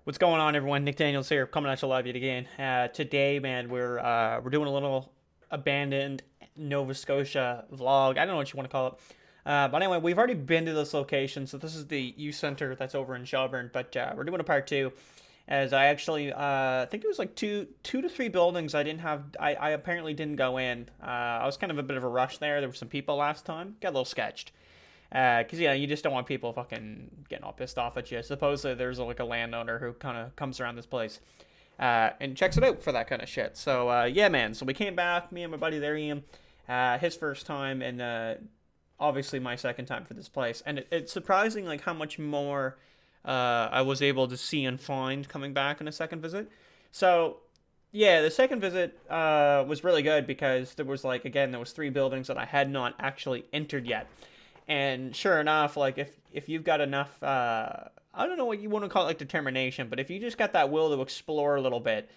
What's going on, everyone? Nick Daniels here, coming at you live yet again. Today, man, we're doing a little abandoned Nova Scotia vlog. I don't know what you want to call it, but anyway, we've already been to this location. So this is the youth center that's over in Shelburne, but we're doing a part two. As I actually, think it was like two to three buildings I didn't have. I apparently didn't go in. I was kind of a bit of a rush there. There were some people last time. Got a little sketched. Because you just don't want people fucking getting all pissed off at you. Supposedly there's like a landowner who kind of comes around this place and checks it out for that kind of shit. So yeah, man. So we came back, me and my buddy there, Ian, his first time, and obviously my second time for this place. And it's surprising like how much more I was able to see and find coming back in a second visit. So yeah, the second visit was really good because there was like again there was three buildings that I had not actually entered yet. And sure enough, like if you've got enough, I don't know what you want to call it, like determination, but if you just got that will to explore a little bit,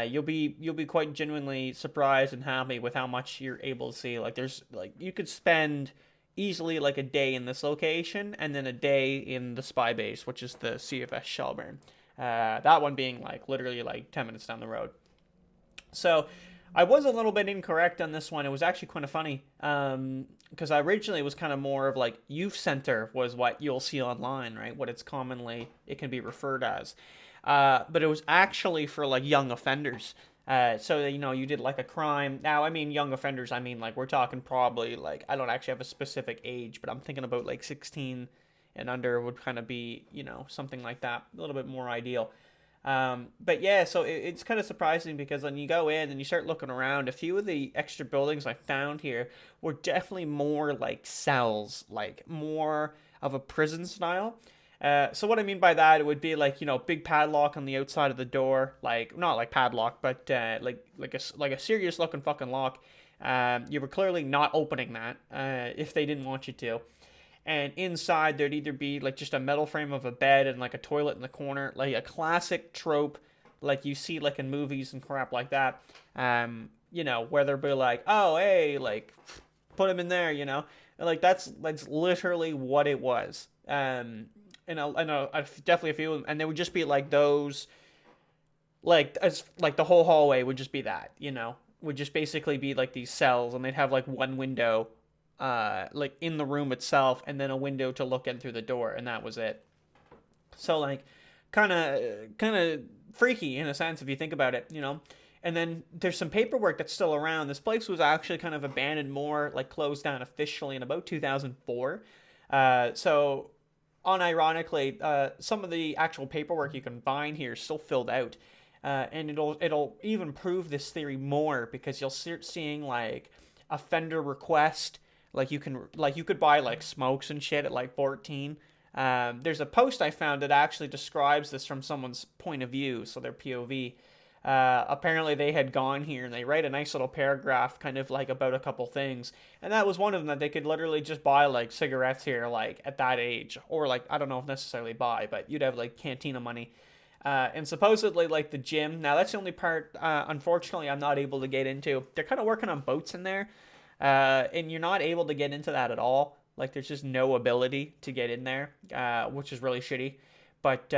you'll be quite genuinely surprised and happy with how much you're able to see. Like there's like you could spend easily like a day in this location and then a day in the spy base, which is the CFS Shelburne. That one being like literally like 10 minutes down the road. So I was a little bit incorrect on this one. It was actually kind of funny because I originally was kind of more of like youth center was what you'll see online, right? What it's commonly it can be referred as, but it was actually for like young offenders. So that, you did like a crime. Now, I mean young offenders. I mean like we're talking probably like I don't actually have a specific age, but I'm thinking about like 16 and under would kind of be something like that, a little bit more ideal. But yeah, so it's kind of surprising because when you go in and you start looking around, a few of the extra buildings I found here were definitely more like cells, like more of a prison style. So what I mean by that, it would be like big padlock on the outside of the door, like not like padlock, but like a serious looking fucking lock. You were clearly not opening that if they didn't want you to, and inside there'd either be like just a metal frame of a bed and like a toilet in the corner, like a classic trope like you see like in movies and crap like that. Where they'll be like, oh hey, like put him in there, and like that's literally what it was. I know definitely a few of them, and they would just be like those, like as like the whole hallway would just be that, would just basically be like these cells, and they'd have like one window like in the room itself and then a window to look in through the door, and that was it. So like kind of freaky in a sense if you think about it. And then there's some paperwork that's still around. This place was actually kind of abandoned, more like closed down officially in about 2004. So unironically, some of the actual paperwork you can find here is still filled out. And it'll even prove this theory more because you'll start seeing like offender request. Like you could buy like smokes and shit at like 14. There's a post I found that actually describes this from someone's point of view, so their POV. Apparently they had gone here and they write a nice little paragraph kind of like about a couple things, and that was one of them, that they could literally just buy like cigarettes here like at that age, or like I don't know if necessarily buy, but you'd have like cantina money. And supposedly like the gym, now that's the only part unfortunately I'm not able to get into. They're kind of working on boats in there, and you're not able to get into that at all. Like there's just no ability to get in there, which is really shitty. But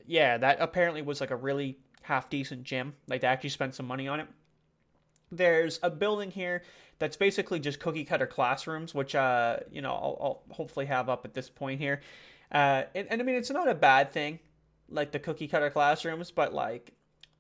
yeah, that apparently was like a really half decent gym. Like they actually spent some money on it. There's a building here that's basically just cookie cutter classrooms, which I'll hopefully have up at this point here. And I mean it's not a bad thing, like the cookie cutter classrooms, but like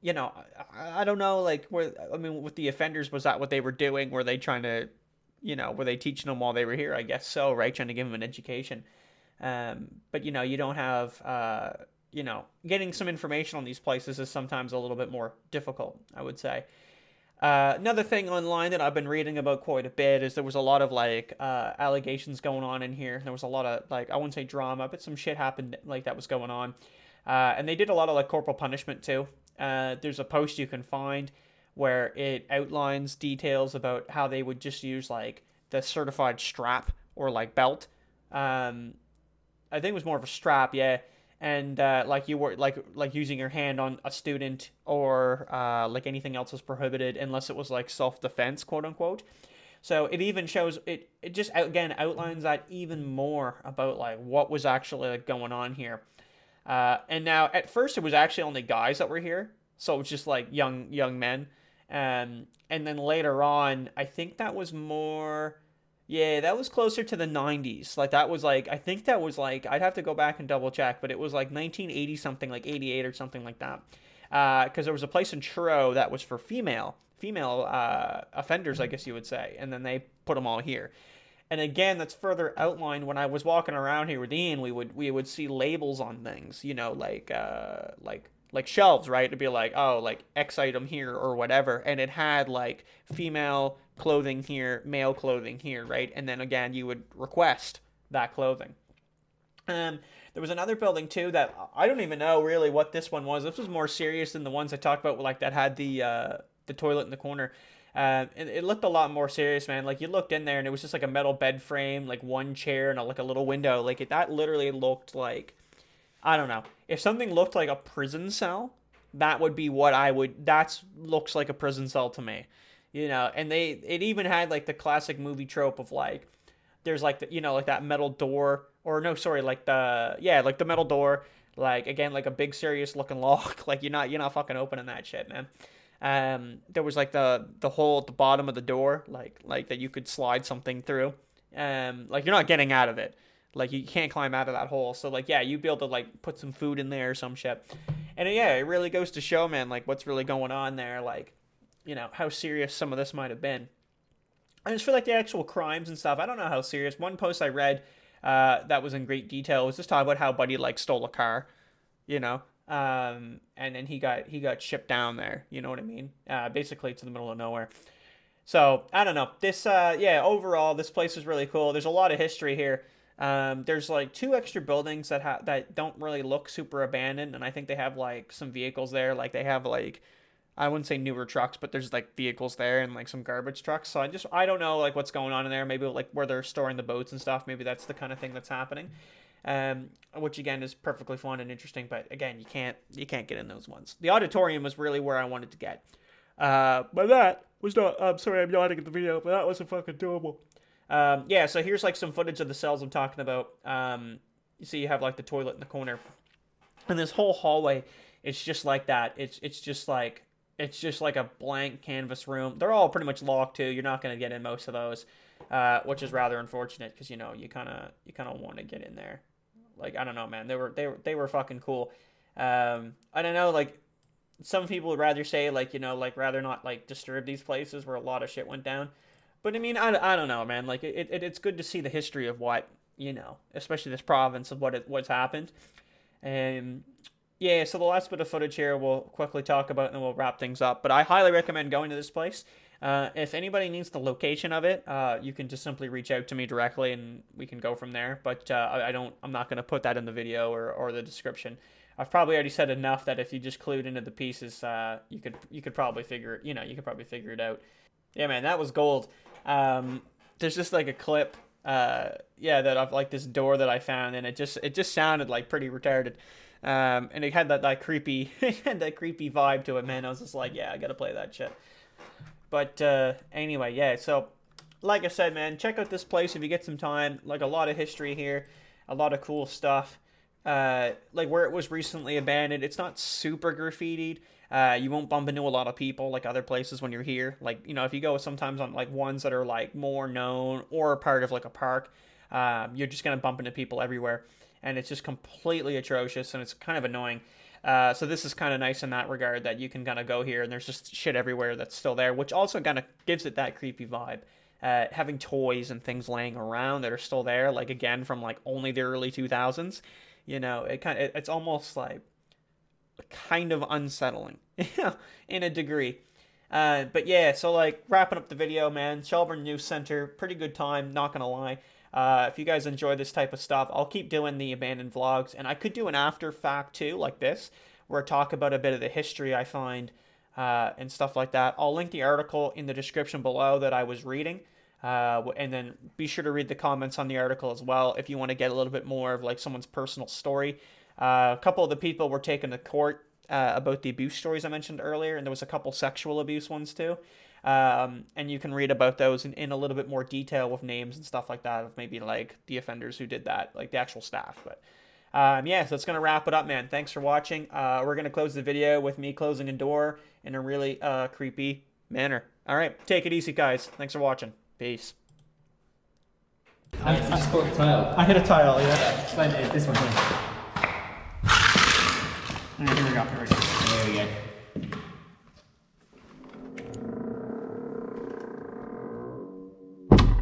I don't know, like where I mean with the offenders, was that what they were doing? Were they trying to were they teaching them while they were here? I guess so, right? Trying to give them an education. But you don't have getting some information on these places is sometimes a little bit more difficult, I would say. Another thing online that I've been reading about quite a bit is there was a lot of like allegations going on in here. There was a lot of like, I wouldn't say drama, but some shit happened like that was going on. And they did a lot of like corporal punishment too. There's a post you can find where it outlines details about how they would just use like the certified strap or like belt. I think it was more of a strap, yeah. And like you were like using your hand on a student, or like anything else was prohibited unless it was like self defense, quote unquote. So it even shows it. It just again outlines that even more about like what was actually like, going on here. And now at first it was actually only guys that were here, so it was just like young men. And then later on, I think that was more, yeah, that was closer to the 90s. Like that was like, I think that was like, I'd have to go back and double check, but it was like 1980 something, like 88 or something like that. Because there was a place in Truro that was for female offenders, I guess you would say, and then they put them all here. And again, that's further outlined when I was walking around here with Ian. We would see labels on things, you know, like shelves, right? It'd be like, oh, like X item here or whatever, and it had like female clothing here, male clothing here, right? And then again, you would request that clothing. There was another building too that I don't even know really what this one was. This was more serious than the ones I talked about, like that had the toilet in the corner. It looked a lot more serious, man. Like you looked in there and it was just like a metal bed frame, like one chair and like a little window. Like that literally looked like, I don't know. If something looked like a prison cell, that would be what I would. That looks like a prison cell to me, you know. And it even had like the classic movie trope of like, there's like the, you know, like that metal door, or no, sorry, like like the metal door, like again like a big serious looking lock. Like you're not fucking opening that shit, man. There was like the hole at the bottom of the door, like that you could slide something through. Like you're not getting out of it. Like you can't climb out of that hole. So like yeah, you'd be able to like put some food in there or some shit. And yeah, it really goes to show, man, like what's really going on there. Like, you know, how serious some of this might have been. And just for like the actual crimes and stuff, I don't know how serious. One post I read that was in great detail was just talking about how Buddy like stole a car, you know, and then he got shipped down there. You know what I mean? Basically to the middle of nowhere. So I don't know. This yeah, overall this place is really cool. There's a lot of history here. There's like two extra buildings that don't really look super abandoned, and I think they have like some vehicles there. Like they have like, I wouldn't say newer trucks, but there's like vehicles there and like some garbage trucks. So I don't know like what's going on in there. Maybe like where they're storing the boats and stuff. Maybe that's the kind of thing that's happening. Which again is perfectly fun and interesting. But again, you can't get in those ones. The auditorium was really where I wanted to get. But that was not. I'm sorry, I'm yawning at the video, but that wasn't fucking doable. Yeah, so here's like some footage of the cells I'm talking about. You see, you have like the toilet in the corner, and this whole hallway, it's just like that. It's just like a blank canvas room. They're all pretty much locked too. You're not gonna get in most of those, which is rather unfortunate because you know you kind of want to get in there. Like I don't know, man. They were fucking cool. I don't know, like some people would rather say like you know like rather not like disturb these places where a lot of shit went down. But I mean I don't know, man. Like it's good to see the history of what you know, especially this province of what's happened. And yeah, so the last bit of footage here we'll quickly talk about and then we'll wrap things up. But I highly recommend going to this place. If anybody needs the location of it, you can just simply reach out to me directly and we can go from there. But I'm not going to put that in the video or the description. I've probably already said enough that if you just clued into the pieces, you could probably figure it, you could probably figure it out. Yeah, man, that was gold. There's just like a clip, that of like this door that I found, and it just sounded like pretty retarded. And it had that creepy, it had that creepy vibe to it, man. I was just like, yeah, I gotta play that shit. But anyway, yeah. So, like I said, man, check out this place if you get some time. Like a lot of history here, a lot of cool stuff. Like where it was recently abandoned, it's not super graffitied. You won't bump into a lot of people like other places when you're here. Like if you go sometimes on like ones that are like more known or part of like a park, you're just gonna bump into people everywhere. And it's just completely atrocious, and it's kind of annoying. So this is kind of nice in that regard that you can kind of go here, and there's just shit everywhere that's still there, which also kind of gives it that creepy vibe. Having toys and things laying around that are still there, like again from like only the early 2000s, it's almost like kind of unsettling, in a degree. But yeah, so like wrapping up the video, man, Shelburne News Center, pretty good time, not gonna lie. If you guys enjoy this type of stuff, I'll keep doing the abandoned vlogs, and I could do an after fact too, like this, where I talk about a bit of the history I find and stuff like that. I'll link the article in the description below that I was reading, and then be sure to read the comments on the article as well if you want to get a little bit more of like someone's personal story. A couple of the people were taken to court about the abuse stories I mentioned earlier, and there was a couple sexual abuse ones too. And you can read about those in a little bit more detail with names and stuff like that of maybe like the offenders who did that, like the actual staff. But Yeah, so that's going to wrap it up, man. Thanks for watching. We're going to close the video with me closing a door in a really creepy manner. All right, take it easy, guys. Thanks for watching. Peace. I just caught the tile. I hit a tile, yeah. Explain it, it's this one here. Here we go. There we go.